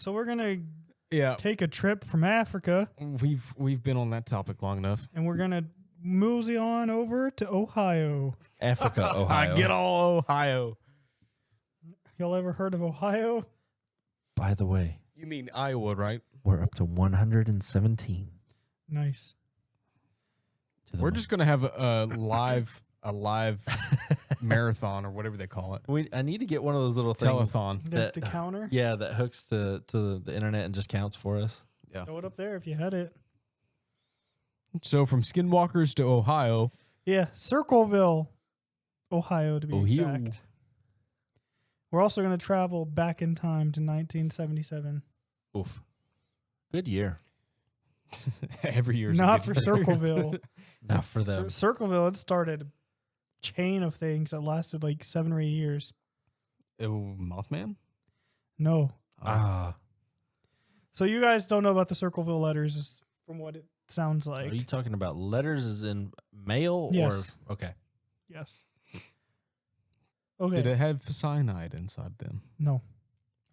So we're gonna Yeah, take a trip from Africa, we've been on that topic long enough. and we're gonna mosey on over to Ohio. Africa, Ohio. Get all Ohio. Y'all ever heard of Ohio? By the way, You mean Iowa, right? we're up to 117. Nice. We're just gonna have a live marathon or whatever they call it. I need to get one of those little things. Telethon. The counter. Yeah, that hooks to the internet and just counts for us. Yeah. Throw it up there if you had it. So from Skinwalkers to Ohio. Yeah, Circleville, Ohio to be Ohio. exact. We're also going to travel back in time to 1977. Oof. Good year. Every year. Not for Circleville. Not for For them. Circleville, it started a chain of things that lasted like 7 or 8 years. Mothman? No. Ah. So you guys don't know about the Circleville Letters from what it sounds like. Are you talking about letters as in mail? Yes. Or okay. Yes. Okay. Did it have cyanide inside them? No.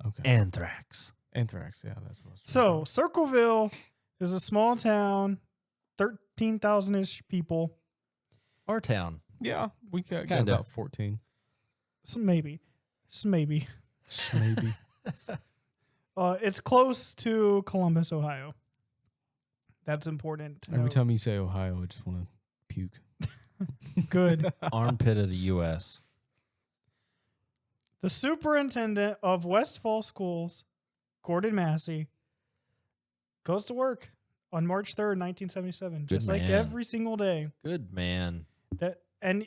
Okay. Anthrax. Anthrax, yeah, that's what I was So Circleville is a small town, 13,000-ish people. Our town. yeah, we got Kinda. about 14. So maybe. Maybe. It's close to Columbus, Ohio. That's important to Every know. time you say Ohio, I just want to puke. Good. Armpit of the U.S. The superintendent of Westfall Schools, Gordon Massey, goes to work on March 3rd, 1977, Good just like man. every single day. Good man. And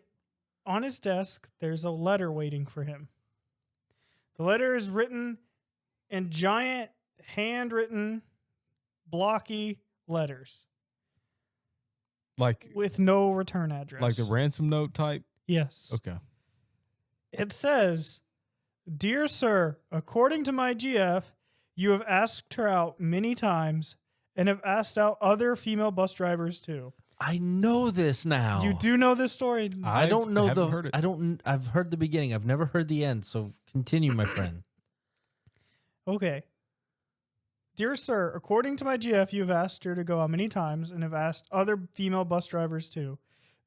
on his desk, there's a letter waiting for him. The letter is written in giant, handwritten, blocky letters Like with no return address. the ransom note type? Yes. Okay. It says, "Dear sir, according to my GF, you have asked her out many times and have asked out other female bus drivers too." I know this now. You do know this story? I don't know haven't heard it. I've heard the beginning. I've never heard the end. So continue, my friend. Okay. "Dear sir, according to my GF, you have asked her to go out many times and have asked other female bus drivers too.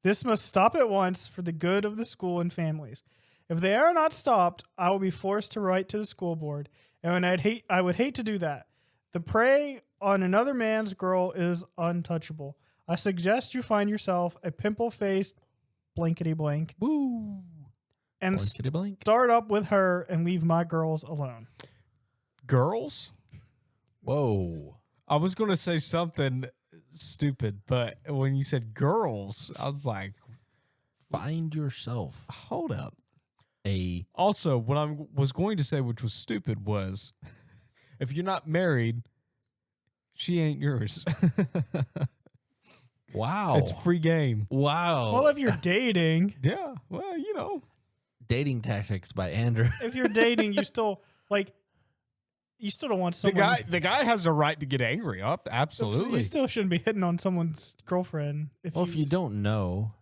This must stop at once for the good of the school and families. If they are not stopped, I will be forced to write to the school board, and I would hate to do that. The prey on another man's girl is untouchable. I suggest you find yourself a pimple-faced blankety blank Woo. and Blankety blank. start up with her and leave my girls alone." Girls? Whoa. I was going to say something stupid, but when you said girls, I was like, Find yourself hold up. a Also, what I was going to say, which was stupid, was if you're not married, she ain't yours. wow. It's free game. Wow. Well, if you're dating, Yeah. Well, you know. Dating tactics by Andrew. if you're dating, you still don't want someone. The guy has a right to get angry up. Absolutely. You still shouldn't be hitting on someone's girlfriend. If you don't know,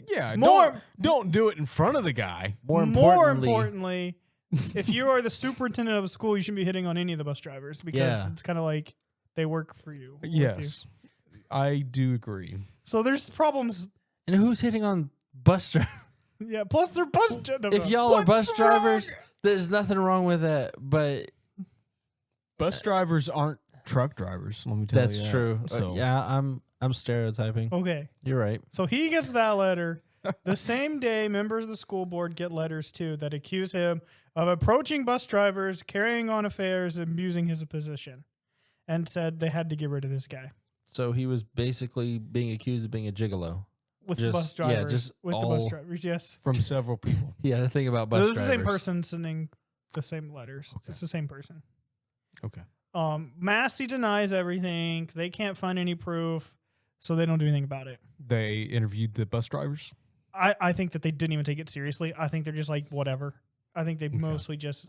Yeah. More- don't do it in front of the guy. more More importantly, importantly, if you are the superintendent of a school, you shouldn't be hitting on any of the bus drivers because Yeah. it's kind of like they work for you. with Yes. you. I do agree. So there's problems. and who's hitting on bus drivers? Yeah. Plus, they're bus. If y'all are bus What's drivers, wrong? there's nothing wrong with that. But Bus drivers aren't truck drivers. Let me tell you. that's that. true. So, Yeah, I'm stereotyping. Okay. You're right. So he gets that letter. The same day, members of the school board get letters too that accuse him of approaching bus drivers, carrying on affairs, and abusing his position, and said they had to get rid of this guy So he was basically being accused of being a gigolo. with the bus Just- yeah, drivers. just with the all- bus drivers, yes. from several people. He had to think about bus This is drivers. the same person sending the same letters. Okay. It's the same person. Okay. Massey denies everything. They can't find any proof, so they don't do anything about it. They interviewed the bus drivers. I think that they didn't even take it seriously. I think they're just like, whatever. I think they mostly just,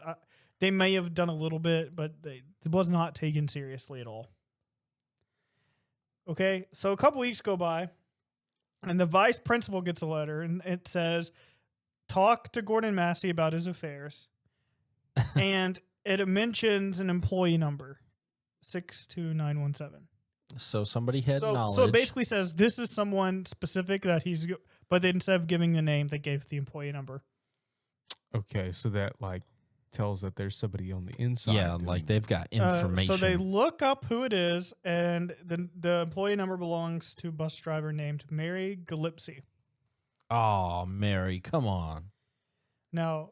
they may have done a little bit, but it was not taken seriously at all. Okay, so a couple weeks go by, and the vice principal gets a letter, and it says, talk to Gordon Massey about his affairs. And it mentions an employee number, 62917. So somebody had knowledge. So it basically says this is someone specific that but instead of giving the name, they gave the employee number. Okay, so that like tells that there's somebody on the inside. yeah, like they've got information. So they look up who it is, and the employee number belongs to a bus driver named Mary Gillespie. Oh, Mary, come on. Now,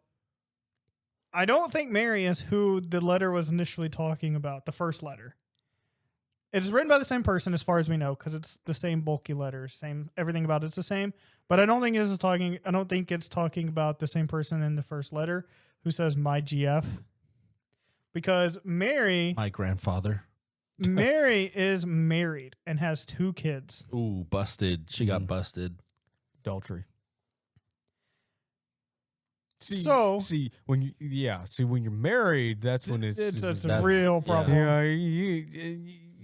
I don't think Mary is who the letter was initially talking about, the first letter. It's written by the same person as far as we know, because it's the same bulky letters, same everything about it's the same. But I don't think it's talking about the same person in the first letter who says my GF. Because Mary My grandfather. Mary is married and has 2 kids. Ooh, busted. She got busted. Adultery. See, when you're married, that's when it's a real problem.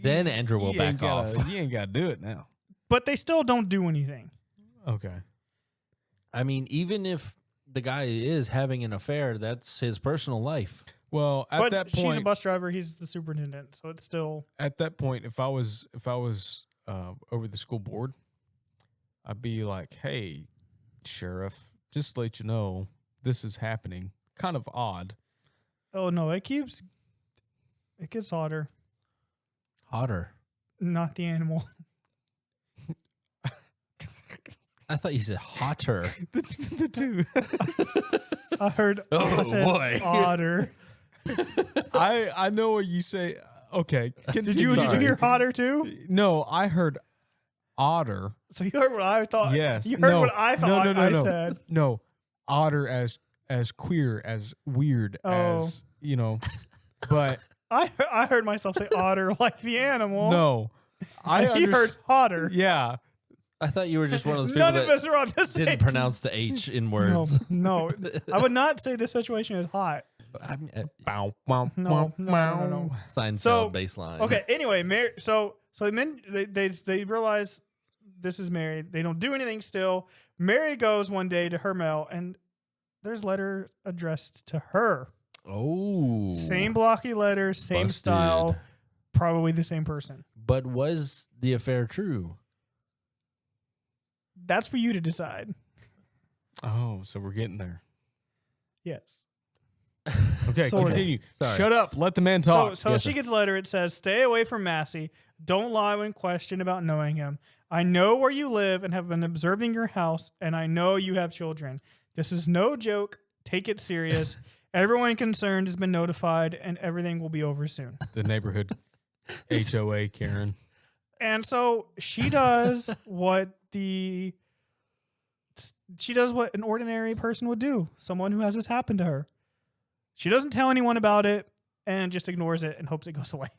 Then Andrew will back off. You ain't got to do it now. But they still don't do anything. Okay. I mean, even if the guy is having an affair, that's his personal life. Well, at that point, she's a bus driver. He's the superintendent, so it's still. At that point, if I was over the school board, I'd be like, "Hey, sheriff, just to let you know, this is happening. Kind of odd." Oh no! It gets hotter. Hotter. Not the animal. I thought you said hotter. That's the two. I heard. Oh, I said boy. Otter. I know what you say. Okay. Did you hear hotter too? No, I heard otter. So you heard what I thought. Yes. You heard what I thought. I said. No, otter as queer, as weird, as but I heard myself say otter like the animal. no, He heard hotter. Yeah, I thought you were just one of those people None of us are on the same. didn't pronounce the H in words. No, I would not say the situation is hot. I mean, No. Seinfeld baseline. Okay. Anyway, so they realize this is Mary. They don't do anything still. Mary goes one day to her mail, and there's a letter addressed to her. Oh. Same blocky letter, same Busted. style, probably the same person. But was the affair true? That's for you to decide. Oh, so we're getting there. Yes. Okay, Sort of. continue. Sorry. Shut up. Let the man talk. So Yes, she sir. gets a letter. It says, "Stay away from Massey. Don't lie when questioned about knowing him. I know where you live and have been observing your house, and I know you have children. This is no joke. Take it serious. Everyone concerned has been notified, and everything will be over soon." The neighborhood HOA, Karen. And so she does what an ordinary person would do. Someone who has this happen to her. She doesn't tell anyone about it and just ignores it and hopes it goes away.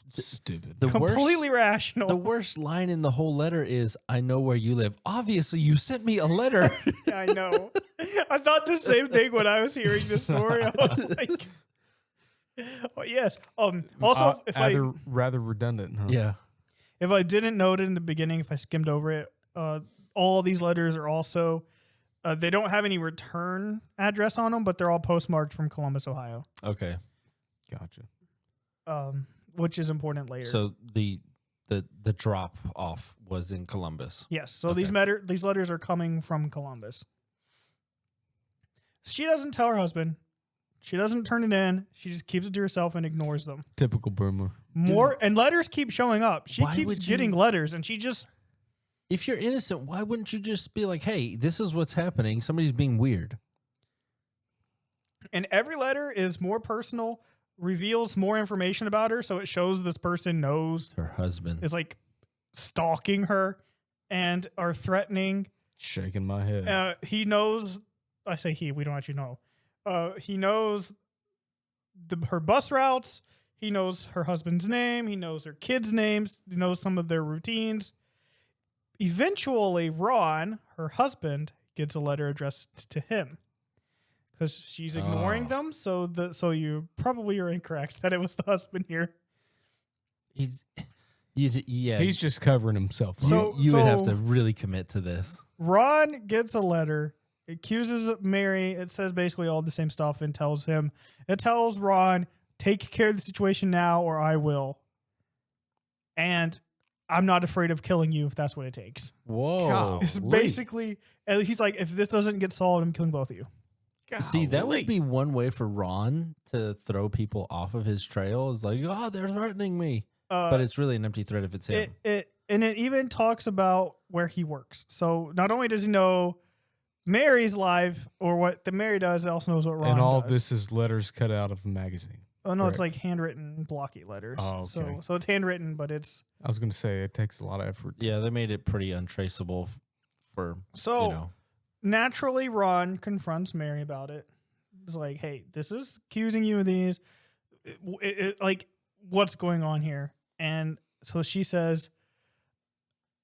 Stupid. Completely rational. The worst line in the whole letter is, "I know where you live." Obviously, you sent me a letter. Yeah, I know. I thought the same thing when I was hearing this story. I was like, oh, yes. Also, rather redundant, huh? Yeah. if I didn't note it in the beginning, if I skimmed over it, all these letters are also, they don't have any return address on them, but they're all postmarked from Columbus, Ohio. Okay. Gotcha. Which is important later. So the drop off was in Columbus. Yes. So Okay. these letters are coming from Columbus. She doesn't tell her husband. She doesn't turn it in. She just keeps it to herself and ignores them. Typical boomer. And letters keep showing up. She Why keeps would getting you- letters, and she just. If you're innocent, why wouldn't you just be like, "Hey, this is what's happening. Somebody's being weird." And every letter is more personal, reveals more information about her, so it shows this person knows, Her husband. is like stalking her and are threatening. Shaking my head. He knows. I say he. We don't actually know. He knows her bus routes. He knows her husband's name. He knows her kids' names. He knows some of their routines. Eventually, Ron, her husband, gets a letter addressed to him because she's ignoring them. So you probably are incorrect that it was the husband here. He's He's just covering himself. So- you would have to really commit to this. Ron gets a letter accuses Mary. It says basically all the same stuff and tells Ron, take care of the situation now or I will. And I'm not afraid of killing you if that's what it takes. Whoa. It's basically, he's like, if this doesn't get solved, I'm killing both of you. See, that would be one way for Ron to throw people off of his trail. It's like, oh, they're threatening me. But it's really an empty threat if it's him. And it even talks about where he works. So not only does he know Mary's life or what the Mary does, it also knows what Ron does. And all this is letters cut out of a magazine. Oh, no, it's Correct. like handwritten blocky letters. Oh, okay. So it's handwritten, but it's... I was going to say it takes a lot of effort. Yeah, they made it pretty untraceable for, So naturally, Ron confronts Mary about it. It's like, hey, this is accusing you of these. Like, what's going on here? And so she says,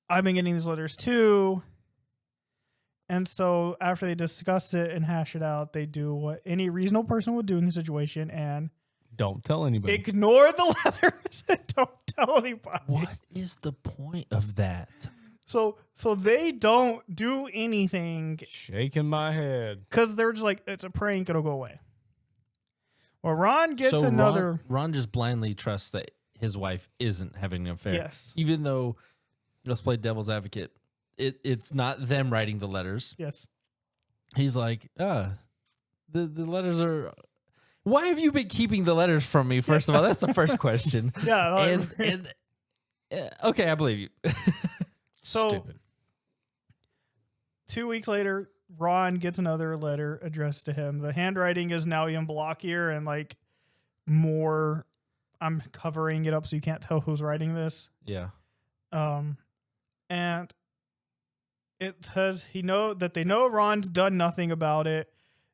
I've been getting these letters too. And so after they discuss it and hash it out, they do what any reasonable person would do in the situation and Don't tell anybody. ignore the letters and don't tell anybody. what is the point of that? So they don't do anything Shaking my head. because they're just like, it's a prank, it'll go away. Well, Ron gets So another... Ron just blindly trusts that his wife isn't having an affair. Yes. Even though, let's play devil's advocate, it's not them writing the letters. Yes. He's like, the letters are... Why have you been keeping the letters from me, first of all? That's the first question. Yeah. Okay, I believe you. So Stupid. 2 weeks later, Ron gets another letter addressed to him. The handwriting is now even blockier and like more. I'm covering it up so you can't tell who's writing this. Yeah. And it says they know Ron's done nothing about it,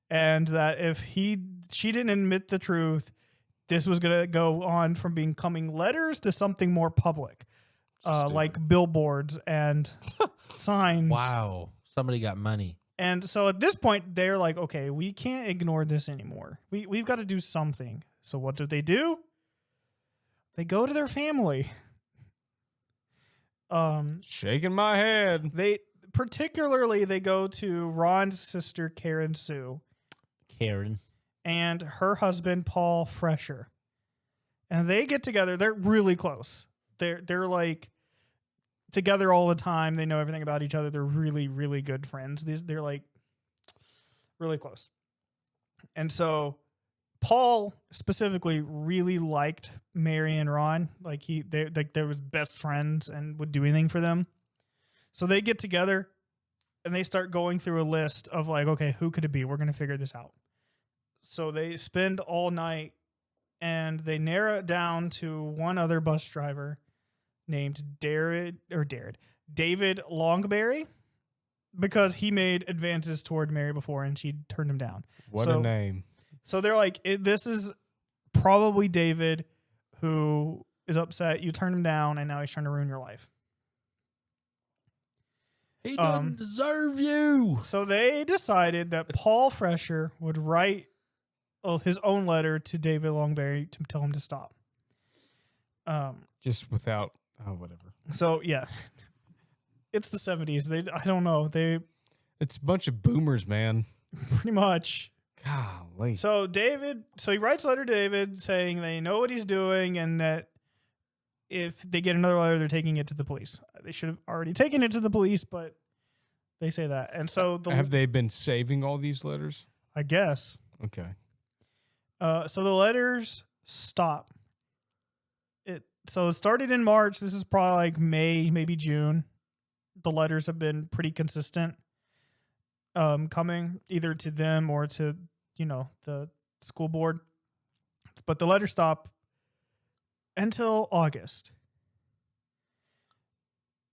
and that if she didn't admit the truth, this was gonna go on from becoming letters to something more public, like billboards and signs. Wow. Somebody got money. And so at this point, they're like, okay, we can't ignore this anymore. We've got to do something. So what do? They go to their family. Shaking my head. They go to Ron's sister, Karen Sue, Karen. and her husband, Paul Fresher. And they get together. They're really close. They're like together all the time. They know everything about each other. They're really, really good friends. They're like really close. And so Paul specifically really liked Mary and Ron. Like they was best friends and would do anything for them. So they get together and they start going through a list of like, okay, who could it be? We're going to figure this out. So they spend all night and they narrow it down to one other bus driver named David Longberry, because he made advances toward Mary before and she turned him down. What a name. So they're like, this is probably David who is upset. You turned him down and now he's trying to ruin your life. He doesn't deserve you. So they decided that Paul Fresher would write his own letter to David Longberry to tell him to stop. Just without, whatever. So yeah, it's the 70s. I don't know. It's a bunch of boomers, man. Pretty much. Golly. So he writes a letter to David saying they know what he's doing and that if they get another letter, they're taking it to the police. They should have already taken it to the police, but they say that. And so have they been saving all these letters? I guess. Okay. So the letters stop. So it started in March. This is probably like May, maybe June. The letters have been pretty consistent, coming either to them or to, the school board. But the letters stop until August.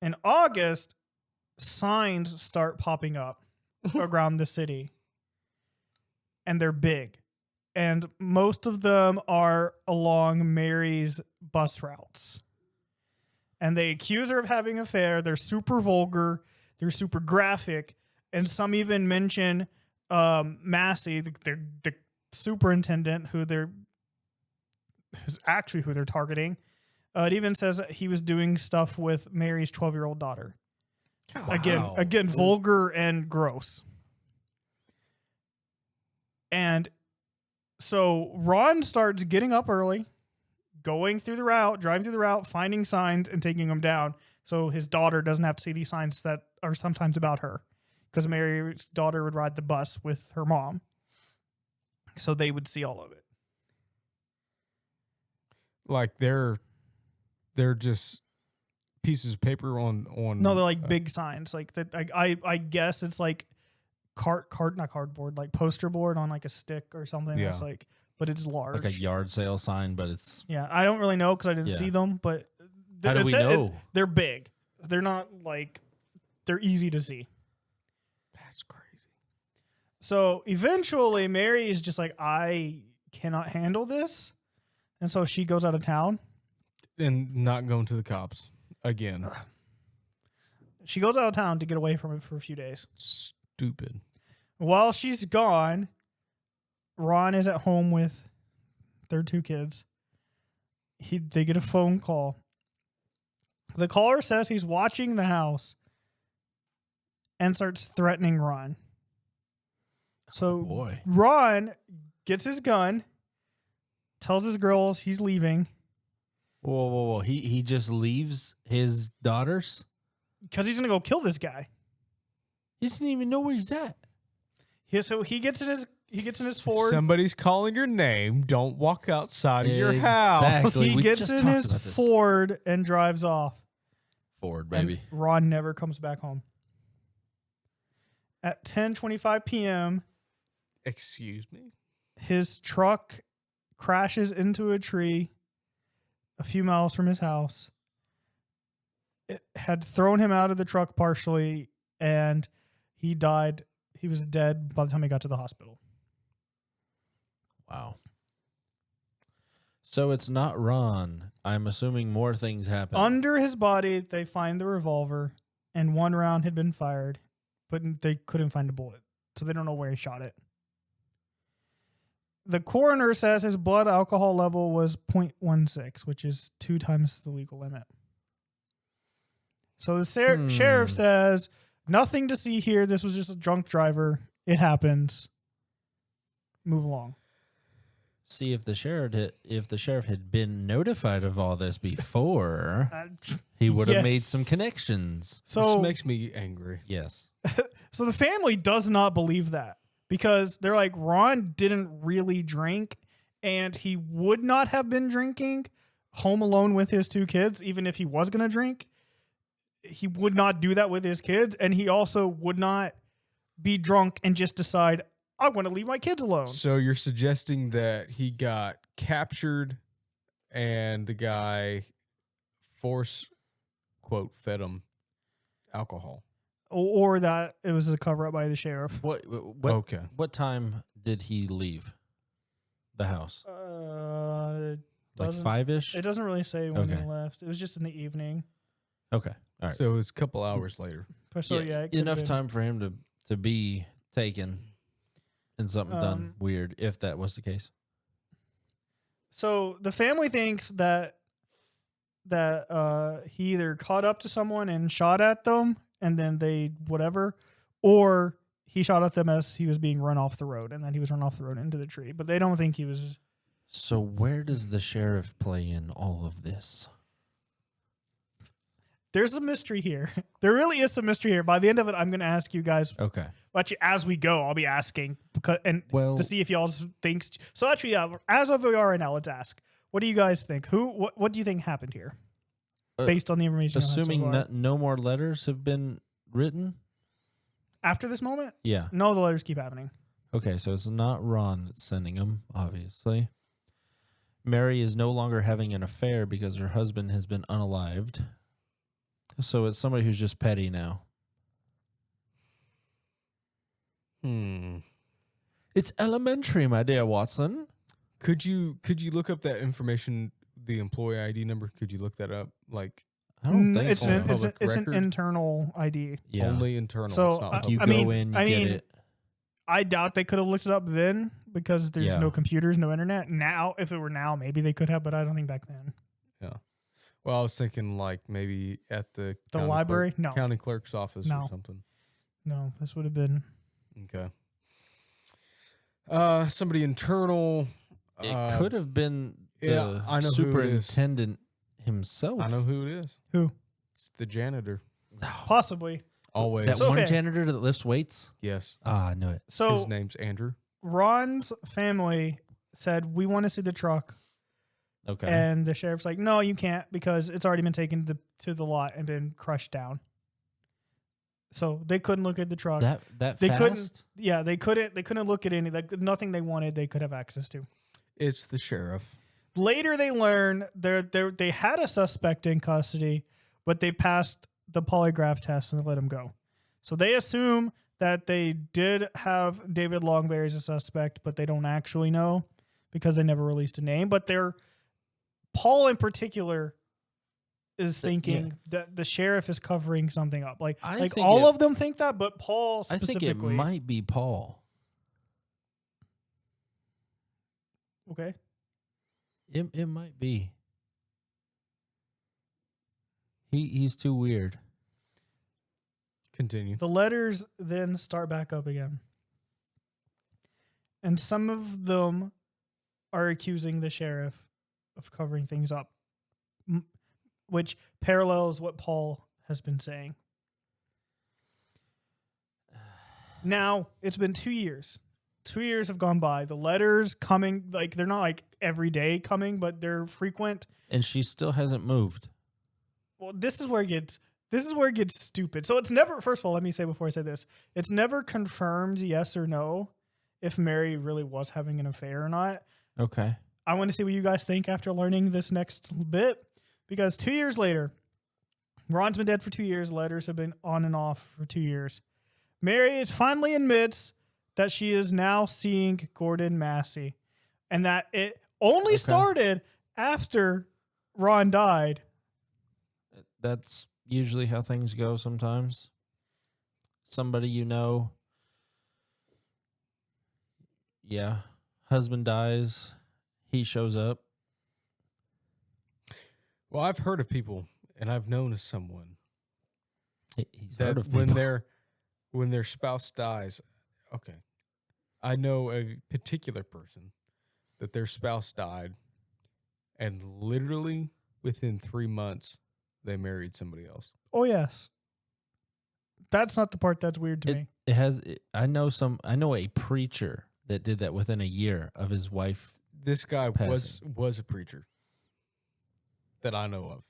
In August, signs start popping up around the city. And they're big. And most of them are along Mary's bus routes. And they accuse her of having an affair. They're super vulgar. They're super graphic. And some even mention Massey, the superintendent, who's actually who they're targeting. It even says that he was doing stuff with Mary's 12-year-old daughter. Wow. Again, vulgar and gross. And so Ron starts getting up early, going through the route, driving through the route, finding signs and taking them down. So his daughter doesn't have to see these signs that are sometimes about her. Because Mary's daughter would ride the bus with her mom. So they would see all of it. Like they're just pieces of paper on. No, they're like big signs. Like that. I guess it's like not cardboard, like poster board on like a stick or something. Yeah. It's like, but it's large. Like a yard sale sign, but it's... Yeah, I don't really know because I didn't see them, but How do we know? They're big. They're not like, they're easy to see. That's crazy. So eventually Mary is just like, I cannot handle this. And so she goes out of town. And not going to the cops again. She goes out of town to get away from it for a few days. Stupid. While she's gone, Ron is at home with their 2 kids. They get a phone call. The caller says he's watching the house and starts threatening Ron. So Ron gets his gun, tells his girls he's leaving. Whoa. He just leaves his daughters? Because he's going to go kill this guy. He doesn't even know where he's at. So he gets in his Ford. If somebody's calling your name, don't walk outside of your house. Exactly. He gets in his Ford and drives off. Ford, baby. And Ron never comes back home. At 10:25 p.m., Excuse me? his truck crashes into a tree a few miles from his house. It had thrown him out of the truck partially, and he died. He was dead by the time he got to the hospital. Wow. So it's not Ron. I'm assuming more things happen. Under his body, they find the revolver, and 1 round had been fired, but they couldn't find a bullet, so they don't know where he shot it. The coroner says his blood alcohol level was 0.16, which is 2 times the legal limit. So the sheriff says, nothing to see here. This was just a drunk driver. It happens. Move along. See, if the sheriff had been notified of all this before, he would have made some connections. So this makes me angry. Yes. So the family does not believe that because they're like, Ron didn't really drink and he would not have been drinking home alone with his 2 kids. Even if he was going to drink, he would not do that with his kids. And he also would not be drunk and just decide, I want to leave my kids alone. So you're suggesting that he got captured and the guy fed him alcohol. Or that it was a cover up by the sheriff. What time did he leave the house? Like 5-ish? It doesn't really say when he left. It was just in the evening. Okay. All right. So it was a couple hours later. So yeah, enough time for him to be taken and something done weird, if that was the case. So the family thinks that he either caught up to someone and shot at them and then they whatever, or he shot at them as he was being run off the road and then he was run off the road into the tree. But they don't think he was. So where does the sheriff play in all of this? There's a mystery here. There really is some mystery here. By the end of it, I'm going to ask you guys. Okay. Actually, as we go, I'll be asking to see if y'all thinks. So actually, yeah, as of we are right now, let's ask. What do you guys think? What do you think happened here? Based on the information. Assuming no more letters have been written? After this moment? Yeah. No, the letters keep happening. Okay, so it's not Ron that's sending them, obviously. Mary is no longer having an affair because her husband has been unalived. So it's somebody who's just petty now. It's elementary, my dear Watson. Could you look up that information, the employee ID number? Could you look that up? Like, I don't think it's so. an internal ID. Yeah. Only internal. So it's not you public. go in, you get it. I doubt they could have looked it up then because there's no computers, no internet. Now, if it were now, maybe they could have, but I don't think back then. Yeah. Well, I was thinking like maybe at the library, county clerk's office or something. No, this would have been. Okay. Somebody internal. It could have been the yeah, I know who it is. superintendent himself. I know who it is. Who? It's the janitor. Possibly. Always. That So- one okay. janitor that lifts weights? Yes. Ah, I knew it. So His name's Andrew. Ron's family said, we want to see the truck. Okay. And the sheriff's like, no, you can't because it's already been taken to the lot and been crushed down. So they couldn't look at the truck. that they fast? couldn't. Yeah, they couldn't look at any, like nothing they wanted they could have access to. It's the sheriff. Later they learn they had a suspect in custody, but they passed the polygraph test and they let him go. So they assume that they did have David Longberry as a suspect, but they don't actually know because they never released a name. But Paul in particular is thinking that the sheriff is covering something up. Like think all of them think that, but Paul I specifically. think it might be Paul. Okay. It might be. He's too weird. Continue. The letters then start back up again. And some of them are accusing the sheriff of covering things up, which parallels what Paul has been saying. Now, it's been 2 years. 2 years have gone by. The letters coming, like they're not like every day coming, but they're frequent. And she still hasn't moved. Well, this is where it gets stupid. So it's never, first of all, let me say before I say this, it's never confirmed yes or no if Mary really was having an affair or not. Okay. I want to see what you guys think after learning this next bit, because 2 years later, Ron's been dead for 2 years. Letters have been on and off for 2 years. Mary finally admits that she is now seeing Gordon Massey, and that it only started after Ron died. That's usually how things go sometimes. Somebody you know. Yeah. Husband dies. He shows up. Well, I've heard of people, and I've known of someone He's heard that of people. when their spouse dies, okay, I know a particular person that their spouse died, and literally within 3 months, they married somebody else. Oh, yes. That's not the part that's weird to me. I know a preacher that did that within a year of his wife. This guy Passing. was a preacher that I know of.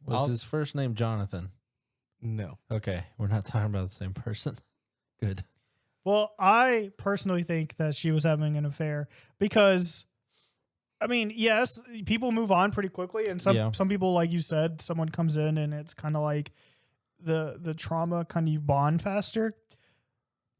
Was his first name Jonathan? No. Okay, we're not talking about the same person. Good. Well, I personally think that she was having an affair because, I mean, yes, people move on pretty quickly, and some people, like you said, someone comes in and it's kind of like the trauma kind of you bond faster.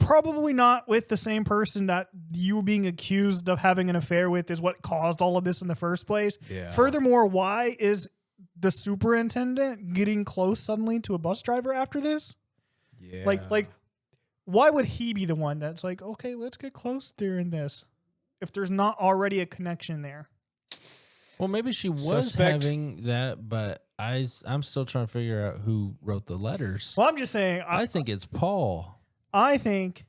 Probably not with the same person that you being accused of having an affair with is what caused all of this in the first place. Yeah. Furthermore, why is the superintendent getting close suddenly to a bus driver after this? Yeah. Like, why would he be the one that's like, okay, let's get close during this, if there's not already a connection there? Well, maybe she was Suspect. having that, but I'm still trying to figure out who wrote the letters. Well, I'm just saying. I think it's Paul. I think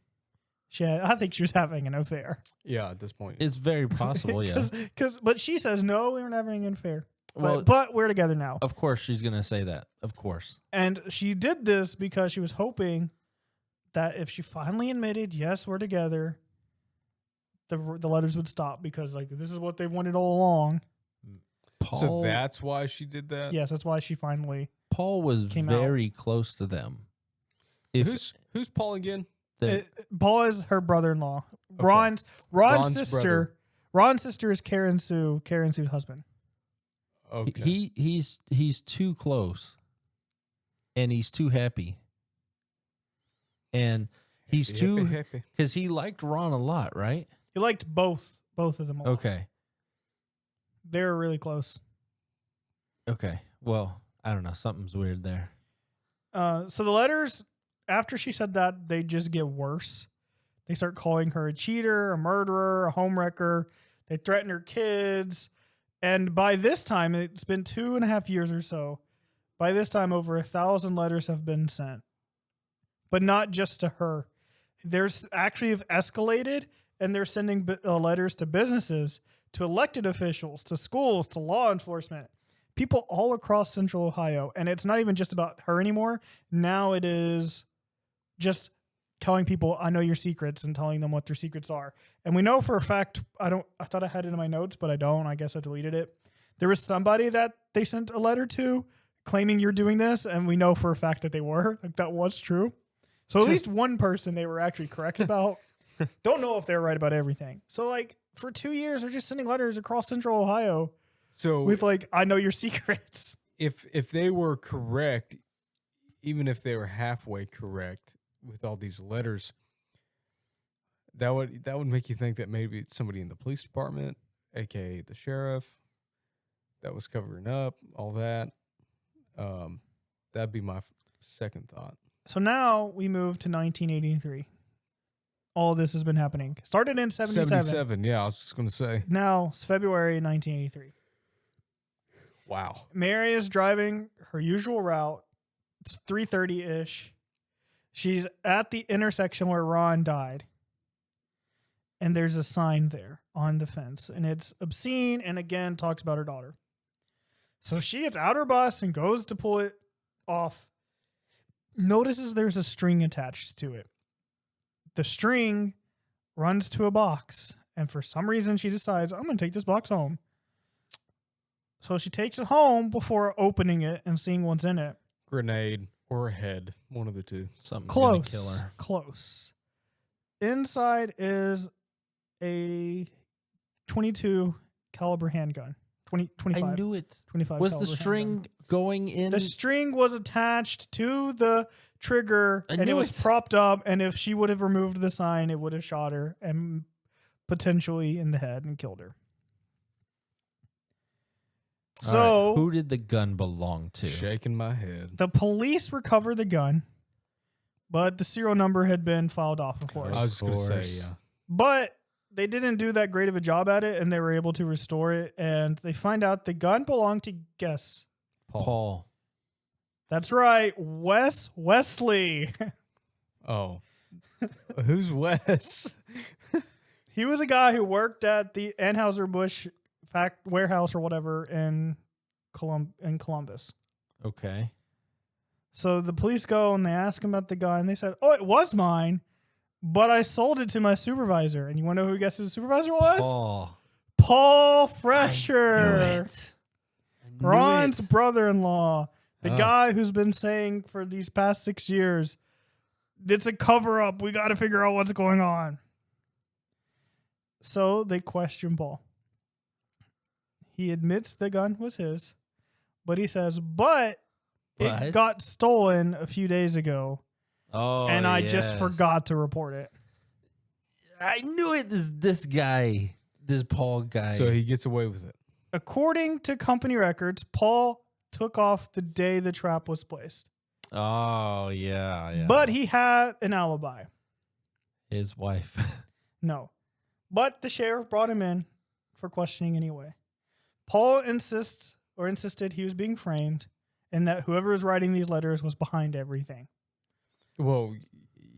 she was having an affair. Yeah, at this point. It's very possible, yeah. But she says no, we weren't having an affair. Well, But we're together now. of course she's going to say that. Of course. And she did this because she was hoping that if she finally admitted, yes, we're together, the letters would stop, because like this is what they wanted all along. Paul, So that's why she did that? Yes, that's why she finally. Paul was came out. very close to them. Who's Paul again? Paul is her brother-in-law. Okay. Ron's Ron's sister. brother. Ron's sister is Karen Sue's husband. Okay. he's too close, and he's too happy, and he's too Happy. because he liked Ron a lot, right? He liked both of them a lot. Okay. They were really close. Okay. Well, I don't know. Something's weird there. So the letters, after she said that, they just get worse. They start calling her a cheater, a murderer, a homewrecker. They threaten her kids. And by this time, it's been 2.5 years or so. By this time, over 1,000 letters have been sent. But not just to her. There's actually have escalated, and they're sending letters to businesses, to elected officials, to schools, to law enforcement, people all across Central Ohio. And it's not even just about her anymore. Now it is just telling people, I know your secrets, and telling them what their secrets are. And we know for a fact, I thought I had it in my notes, but I don't. I guess I deleted it. There was somebody that they sent a letter to claiming you're doing this, and we know for a fact that they were. Like, that was true. So at least one person they were actually correct about. Don't know if they're right about everything. So, like, for 2 years, they're just sending letters across Central Ohio with, like, I know your secrets. If they were correct, even if they were halfway correct with all these letters, that would make you think that maybe it's somebody in the police department, aka the sheriff, that was covering up all that. That'd be my second thought. So now we move to 1983. All this has been happening. Started in 77. 77, yeah, I was just going to say. Now it's February 1983. Wow. Mary is driving her usual route. It's 3:30-ish. She's at the intersection where Ron died. And there's a sign there on the fence. And it's obscene and, again, talks about her daughter. So she gets out her bus and goes to pull it off. Notices there's a string attached to it. The string runs to a box. And for some reason, she decides, I'm going to take this box home. So she takes it home before opening it and seeing what's in it. Grenade or a head, one of the two. Something Close. gonna kill her. Close. Inside is a 22 caliber handgun. 25. I knew it. 25 Was the caliber string handgun. going in? The string was attached to the trigger, I and it knew was it. propped up, and if she would have removed the sign, it would have shot her and potentially in the head and killed her. All So right, who did the gun belong to? Shaking my head. the police recover the gun, but the serial number had been filed off, of course. I was just going to say, course. yeah. But they didn't do that great of a job at it, and they were able to restore it. And they find out the gun belonged to, guess. Paul. That's right, Wes Wesley. Oh. Who's Wes? He was a guy who worked at the Anheuser-Busch warehouse or whatever in Columbus. Okay. So the police go and they ask him about the gun. They said, "Oh, it was mine, but I sold it to my supervisor." And you want to know who guesses his supervisor was? Paul Fresher, Ron's brother-in-law, the guy who's been saying for these past 6 years, "It's a cover-up. We got to figure out what's going on." So they question Paul. He admits the gun was his, but he says, but it got stolen a few days ago, and I just forgot to report it. I knew it. This guy, this Paul guy. So he gets away with it. According to company records, Paul took off the day the trap was placed. Oh, yeah. But he had an alibi. His wife. No. But the sheriff brought him in for questioning anyway. Paul insisted he was being framed and that whoever was writing these letters was behind everything. Well,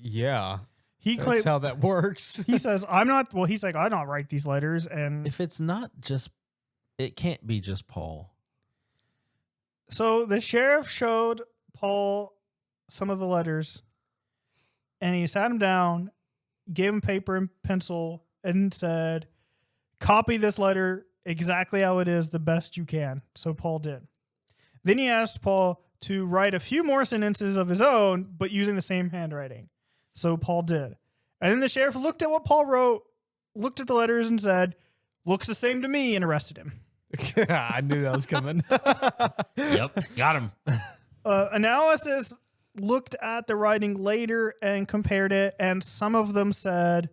yeah. That's how that works. He says, I'm not, well, he's like, I don't write these letters. And If it's not just, it can't be just Paul. so the sheriff showed Paul some of the letters and he sat him down, gave him paper and pencil and said, copy this letter exactly how it is the best you can. So Paul did. Then he asked Paul to write a few more sentences of his own, but using the same handwriting. So Paul did. And then the sheriff looked at what Paul wrote, looked at the letters and said, looks the same to me, and arrested him. I knew that was coming. Yep, got him. Analysis looked at the writing later and compared it, and some of them said,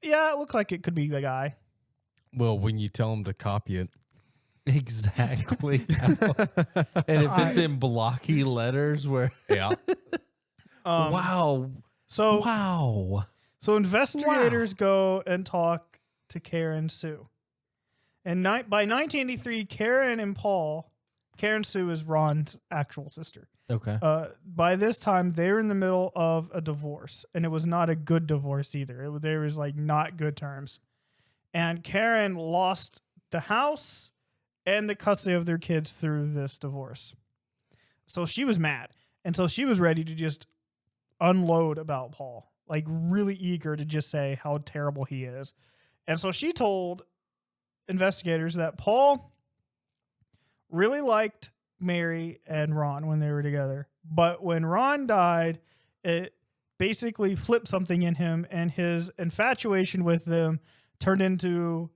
yeah, it looked like it could be the guy. Well, when you tell him to copy it. Exactly. And if it's in blocky letters where... Yeah. Wow. So investigators go and talk to Karen Sue. And by 1983, Karen and Paul Karen Sue is Ron's actual sister. Okay. By this time, they were in the middle of a divorce, and it was not a good divorce either. There was like not good terms. And Karen lost the house and the custody of their kids through this divorce. So she was mad. And so she was ready to just unload about Paul, like really eager to just say how terrible he is. And so she told investigators that Paul really liked Mary and Ron when they were together. But when Ron died, it basically flipped something in him, and his infatuation with them turned into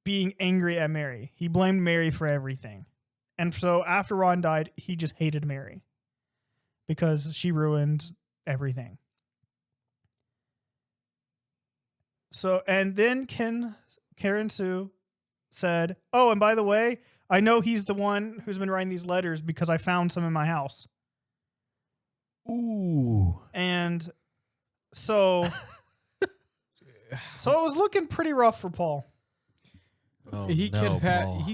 being angry at Mary. He blamed Mary for everything. And so after Ron died, he just hated Mary because she ruined everything. So, and then Karen Sue said, "Oh, and by the way, I know he's the one who's been writing these letters because I found some in my house." Ooh. And so it was looking pretty rough for Paul. Oh, he Paul.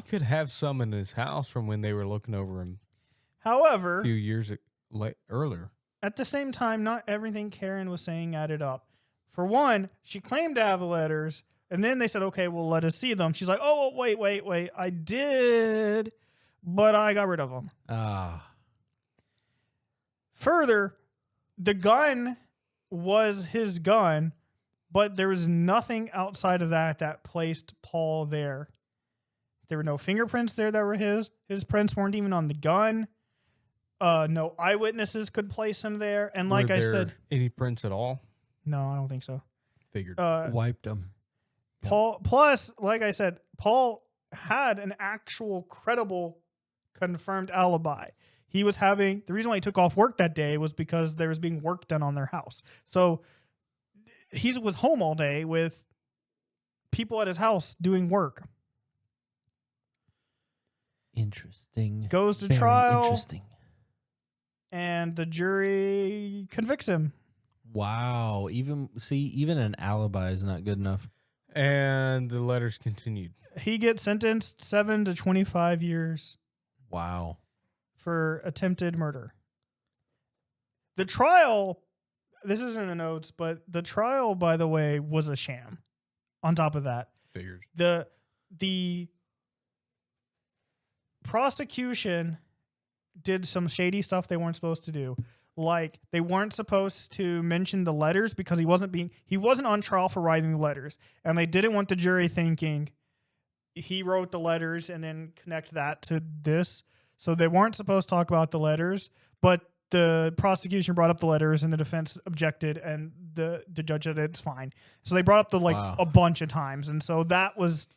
could have some in his house from when they were looking over him However, a few years earlier. at the same time, not everything Karen was saying added up. For one, she claimed to have the letters, and then they said, "Okay, well, let us see them." She's like, "Oh, wait. I did, but I got rid of them." Further, the gun was his gun, but there was nothing outside of that placed Paul there. There were no fingerprints there that were his. His prints weren't even on the gun. No eyewitnesses could place him there. And like Were I there said, any prints at all? no, I don't think so. Figured. Wiped him. Paul, plus, like I said, Paul had an actual credible confirmed alibi. He was having, the reason why he took off work that day was because there was being work done on their house. So he was home all day with people at his house doing work. Interesting. Goes to Very trial. Interesting. And the jury convicts him. Wow. Even an alibi is not good enough. And the letters continued. He gets sentenced 7 to 25 years Wow. for attempted murder. The trial, this is in the notes, but the trial, by the way, was a sham. On top of that, Figured. the prosecution did some shady stuff they weren't supposed to do. Like, they weren't supposed to mention the letters because he wasn't on trial for writing the letters. And they didn't want the jury thinking he wrote the letters and then connect that to this. So they weren't supposed to talk about the letters, but the prosecution brought up the letters and the defense objected, and the judge said it's fine. So they brought up Wow. a bunch of times. And so that was,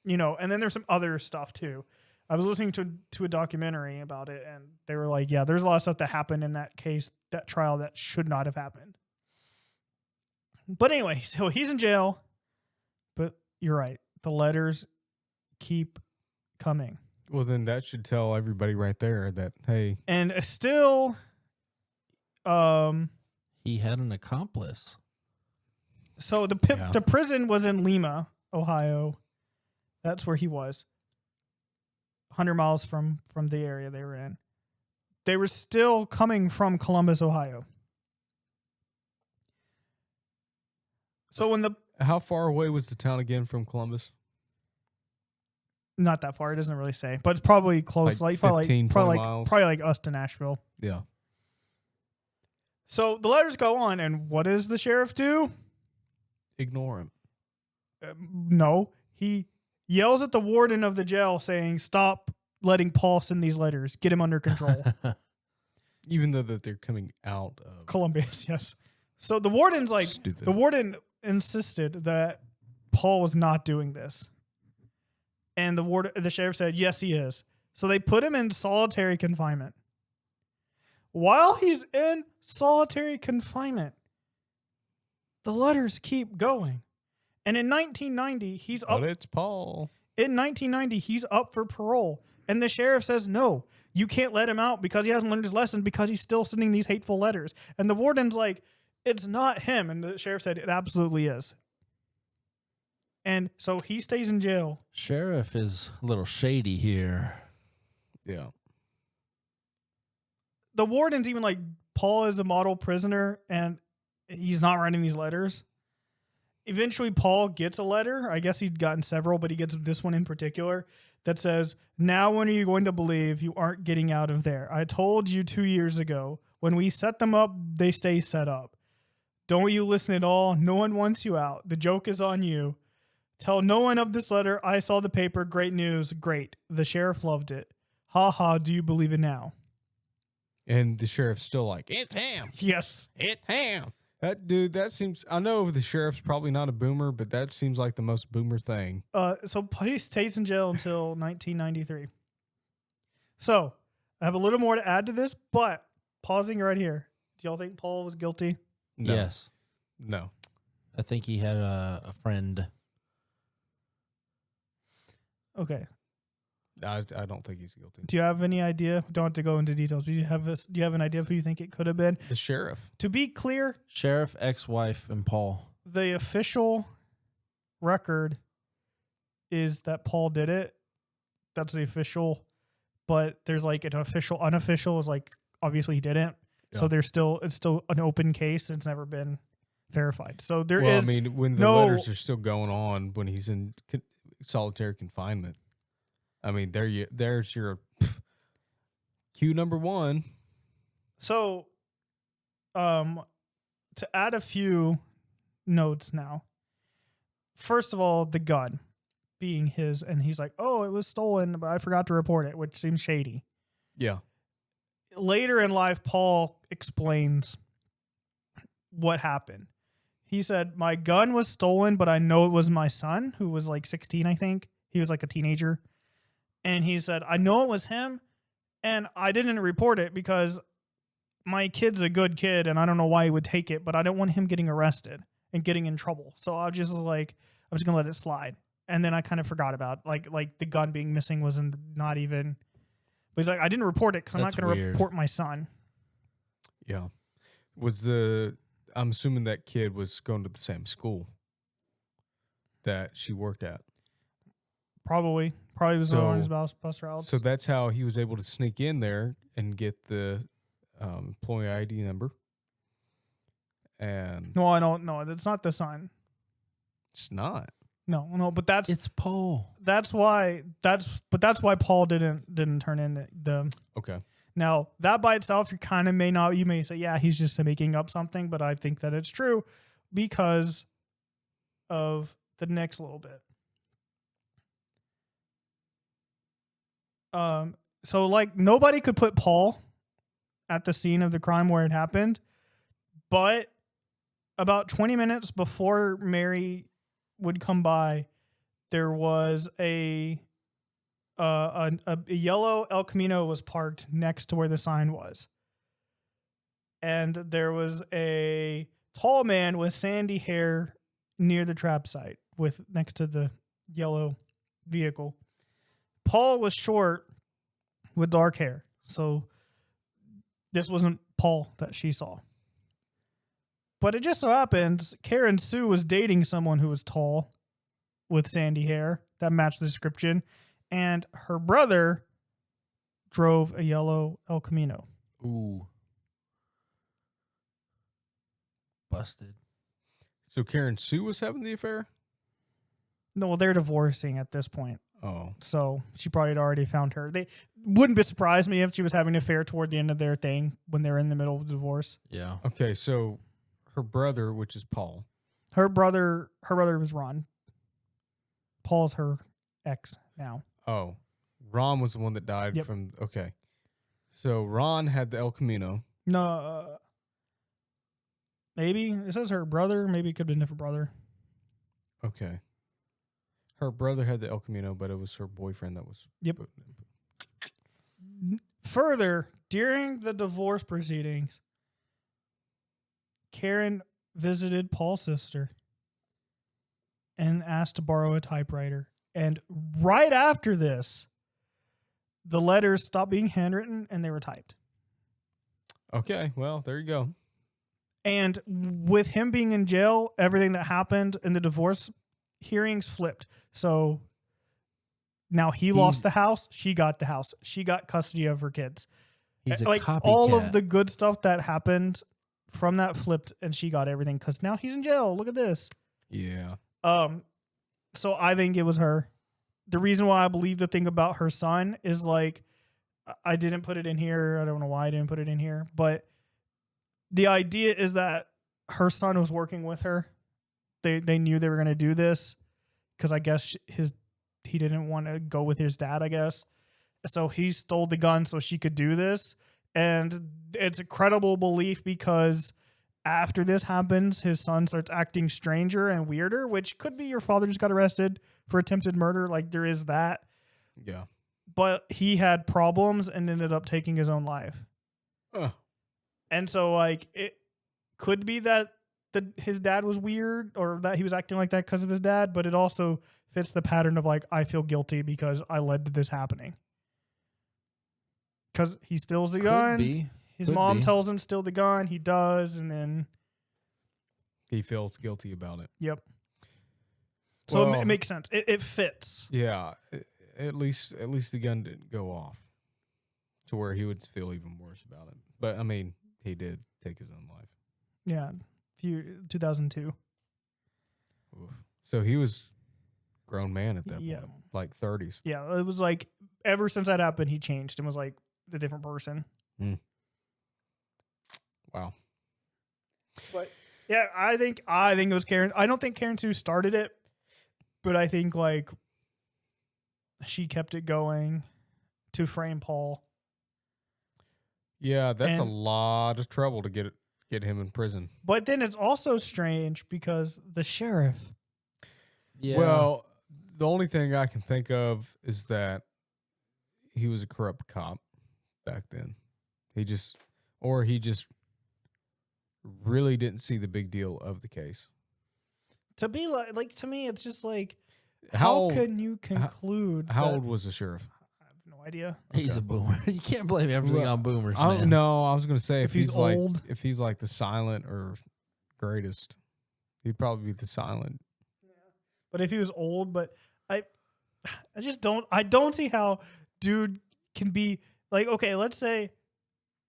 and then there's some other stuff too. I was listening to a documentary about it, and they were like, yeah, there's a lot of stuff that happened in that case, that trial, that should not have happened. But anyway, so he's in jail, but you're right. The letters keep coming. Well, then that should tell everybody right there that, hey. And still, he had an accomplice. so the prison was in Lima, Ohio. That's where he was. 100 miles from the area they were in. They were still coming from Columbus, Ohio. So How far away was the town again from Columbus? not that far, it doesn't really say, but it's probably close, Like probably 15, 20 miles? probably like us to Nashville. Yeah. So the letters go on, and what does the sheriff do? Ignore him. No, he yells at the warden of the jail saying, "Stop letting Paul send these letters. Get him under control." Even though that they're coming out of Columbus, yes. So the warden's like, Stupid. the warden insisted that Paul was not doing this. And the sheriff said, yes, he is. So they put him in solitary confinement. While he's in solitary confinement, the letters keep going. And in 1990, he's up. But it's Paul. In 1990, he's up for parole. And the sheriff says, no, you can't let him out because he hasn't learned his lesson because he's still sending these hateful letters. And the warden's like, it's not him. And the sheriff said, it absolutely is. And so he stays in jail. Sheriff is a little shady here. Yeah. the warden's even like, Paul is a model prisoner and he's not writing these letters. Eventually, Paul gets a letter. I guess he'd gotten several, but he gets this one in particular that says, "Now when are you going to believe you aren't getting out of there? I told you 2 years ago. When we set them up, they stay set up. Don't you listen at all? No one wants you out. The joke is on you. Tell no one of this letter. I saw the paper. Great news. Great. The sheriff loved it. Ha ha. Do you believe it now?" And the sheriff's still like, it's him. Yes. It's him. That dude, that seems, I know the sheriff's probably not a boomer, but that seems like the most boomer thing. So he stays in jail until 1993. So I have a little more to add to this, but pausing right here. Do y'all think Paul was guilty? No. Yes. No. I think he had a friend. Okay. I don't think he's guilty. Do you have any idea? Don't have to go into details. Do you have an idea of who you think it could have been? The sheriff. To be clear, Sheriff, ex-wife, and Paul. the official record is that Paul did it. That's the official, but there's like an official, unofficial is like obviously he didn't. Yeah. So it's still an open case and it's never been verified. So there Well, is I mean, when the no- letters are still going on, when he's in solitary confinement, I mean, there's your cue number one. So, to add a few notes now. First of all, the gun being his, and he's like, "Oh, it was stolen, but I forgot to report it," which seems shady. Yeah. Later in life, Paul explains what happened. He said, "My gun was stolen, but I know it was my son, who was like 16, I think. He was like a teenager." And he said, "I know it was him, and I didn't report it because my kid's a good kid, and I don't know why he would take it, but I don't want him getting arrested and getting in trouble. So I was just like, I'm just going to let it slide." And then I kind of forgot about like the gun being missing wasn't not even, but he's like, "I didn't report it because I'm not That's going to weird. report my son." Yeah. I'm assuming that kid was going to the same school that she worked at. Probably was So- on his bus routes. So that's how he was able to sneak in there and get the employee ID number. And No, I don't know. That's not the son. it's not. No, but that's It's Paul. why Paul didn't turn in the. Okay. Now that by itself, you may say, yeah, he's just making up something, but I think that it's true because of the next little bit. So like nobody could put Paul at the scene of the crime where it happened, but about 20 minutes before Mary would come by, there was a yellow El Camino was parked next to where the sign was. And there was a tall man with sandy hair near the trap site next to the yellow vehicle. Paul was short with dark hair. So this wasn't Paul that she saw. But it just so happens Karen Sue was dating someone who was tall with sandy hair that matched the description. And her brother drove a yellow El Camino. Ooh. Busted. So Karen Sue was having the affair? No, well, they're divorcing at this point. Oh. So she probably had already found her. They wouldn't be surprised me if she was having an affair toward the end of their thing when they're in the middle of the divorce. Yeah. Okay, so her brother, which is Paul. Her brother was Ron. Paul's her ex now. Oh. Ron was the one that died Yep. from... Okay. So Ron had the El Camino. No, maybe it says her brother. Maybe it could have been a different brother. Okay. Her brother had the El Camino, but it was her boyfriend that was... Yep. Further, during the divorce proceedings, Karen visited Paul's sister and asked to borrow a typewriter. And right after this, the letters stopped being handwritten and they were typed. Okay, well, there you go. And with him being in jail, everything that happened in the divorce hearings flipped. So now he lost the house. She got the house. She got custody of her kids. He's a like copycat. all of the good stuff that happened from that flipped, and she got everything because now he's in jail. Look at this. Yeah. So I think it was her. The reason why I believe the thing about her son is like, I didn't put it in here. I don't know why I didn't put it in here, but the idea is that her son was working with her. They knew they were going to do this because I guess he didn't want to go with his dad, I guess. So he stole the gun so she could do this. And it's a credible belief because after this happens, his son starts acting stranger and weirder, which could be your father just got arrested for attempted murder. Like there is that. Yeah. But he had problems and ended up taking his own life. And so like it could be that his dad was weird or that he was acting like that because of his dad, but it also fits the pattern of like, I feel guilty because I led to this happening. Because he steals the gun. His mom tells him steal the gun. He does, and then he feels guilty about it. Yep. So it makes sense. It fits. Yeah. At least the gun didn't go off to where he would feel even worse about it. But I mean, he did take his own life. Yeah. 2002. Oof. So he was a grown man at that point, like 30s. Yeah. It was like ever since that happened, he changed and was like a different person. Wow. But yeah, I think it was Karen. I don't think Karen Sue started it, but I think like she kept it going to frame Paul. Yeah, that's a lot of trouble to get him in prison. But then it's also strange because the sheriff. Yeah. Well, the only thing I can think of is that he was a corrupt cop back then. He just really didn't see the big deal of the case. To be like to me, it's just like, How how can you conclude? How old was the sheriff? I have no idea. He's a boomer. You can't blame everything on boomers, I don't man. know. I was going to say If he's like old. if he's like the silent or greatest, he'd probably be the silent. But if he was old, but I just don't. I don't see how dude can be like, okay, let's say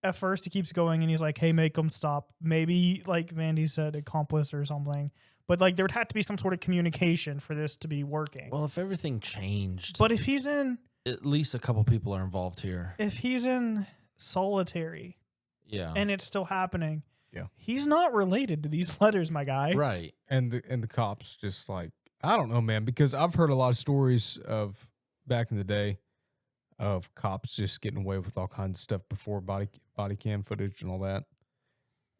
at first he keeps going and he's like, hey, make him stop. Maybe like Mandy said, accomplice or something. But like there would have to be some sort of communication for this to be working. Well, if everything changed, But if he's in, at least a couple people are involved here. if he's in solitary Yeah. and it's still happening, Yeah. he's not related to these letters, my guy. Right. And the cops just like, I don't know, man, because I've heard a lot of stories of back in the day of cops just getting away with all kinds of stuff before body cam footage and all that.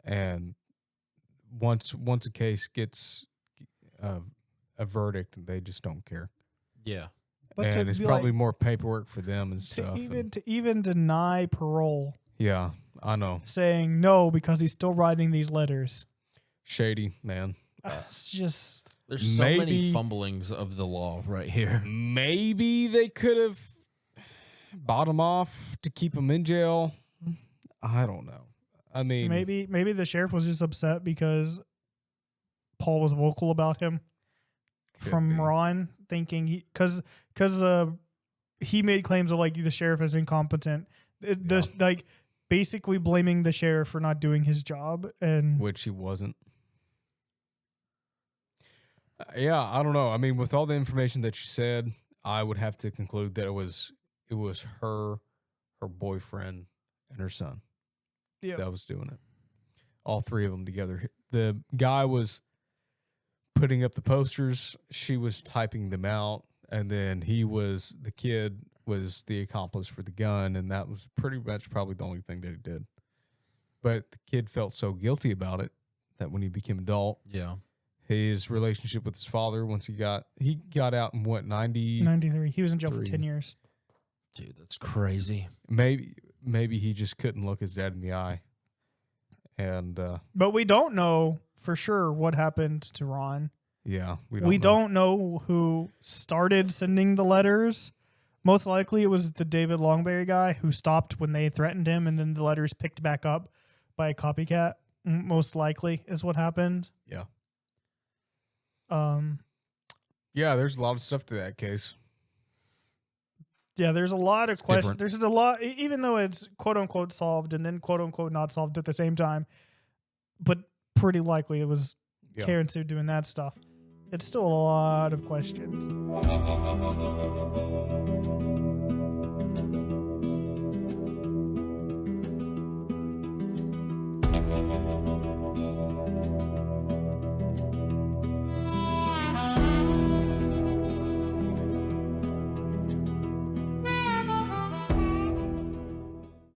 And once a case gets a verdict, they just don't care. Yeah. But and it's be probably like, more paperwork for them and stuff. to even deny parole, Yeah, I know. saying no because he's still writing these letters. Shady, man. It's just There's so many Maybe- fumblings of the law right here. Maybe they could have bought him off to keep him in jail. I don't know. I mean, maybe the sheriff was just upset because Paul was vocal about him from be. Ron, thinking because he made claims of like the sheriff is incompetent. Like basically blaming the sheriff for not doing his job, and which he wasn't. Yeah, I don't know. I mean, with all the information that you said, I would have to conclude that it was her boyfriend, and her son that was doing it. All three of them together. The guy was putting up the posters. She was typing them out. And then the kid was the accomplice for the gun. And that was pretty much probably the only thing that he did. But the kid felt so guilty about it that when he became adult, Yeah. his relationship with his father, once he got out in what, 93. He was in jail for 3. 10 years. Dude, that's crazy. Maybe he just couldn't look his dad in the eye. And But we don't know for sure what happened to Ron. yeah, We don't know who started sending the letters. Most likely it was the David Longberry guy who stopped when they threatened him, and then the letters picked back up by a copycat. Most likely is what happened. Yeah. Um, Yeah, there's a lot of stuff to that case. Yeah, there's a lot of It's questions. different. There's a lot, even though it's quote unquote solved and then quote unquote not solved at the same time, but pretty likely it was Yeah. Karen Sue doing that stuff. It's still a lot of questions.